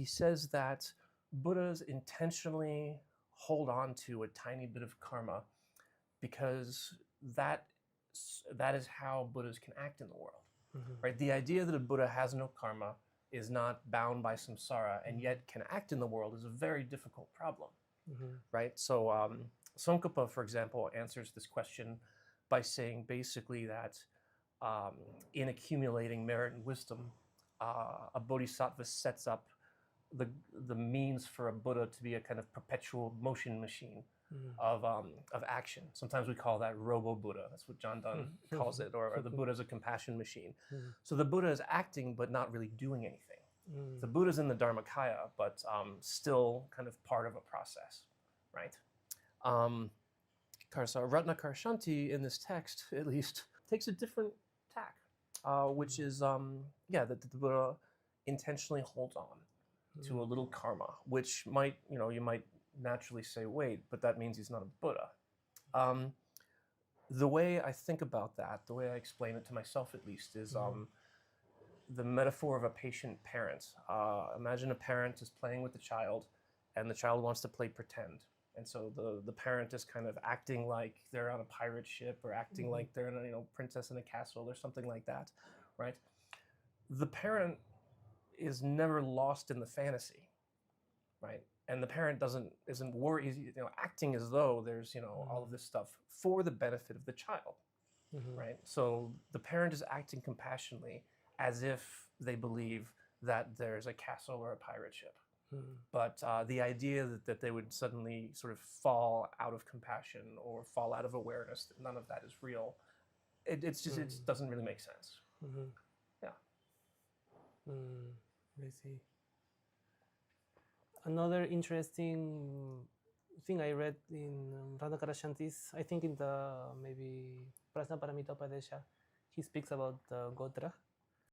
says that Buddhas intentionally hold on to a tiny bit of karma because that is how Buddhas can act in the world. Right? The idea that a Buddha has no karma, is not bound by samsara, and yet can act in the world is a very difficult problem. Right? So Tsongkhapa, for example, answers this question by saying basically that in accumulating merit and wisdom, a bodhisattva sets up the means for a Buddha to be a kind of perpetual motion machine of action. Sometimes we call that robo-Buddha. That's what John Donne calls it, or the Buddha's a compassion machine. So the Buddha is acting but not really doing anything. The Buddha's in the Dharmakaya, but still kind of part of a process, right? Ratnakara Shanti in this text, at least, takes a different tack, which is, that the Buddha intentionally holds on to a little karma, which might, you might naturally say, wait, but that means he's not a Buddha. The way I think about that, the way I explain it to myself at least, is the metaphor of a patient parent. Imagine a parent is playing with the child, and the child wants to play pretend. And so the parent is kind of acting like they're on a pirate ship, or acting like they're a princess in a castle or something like that, right? The parent is never lost in the fantasy, right? And the parent isn't worried, acting as though there's all of this stuff for the benefit of the child, right? So the parent is acting compassionately as if they believe that there's a castle or a pirate ship. But the idea that they would suddenly sort of fall out of compassion or fall out of awareness, that none of that is real, it doesn't really make sense. Yeah. I see. Another interesting thing I read in Radhakara Shantis, I think in the maybe Prasna Paramita Upadesha, he speaks about the Gotra.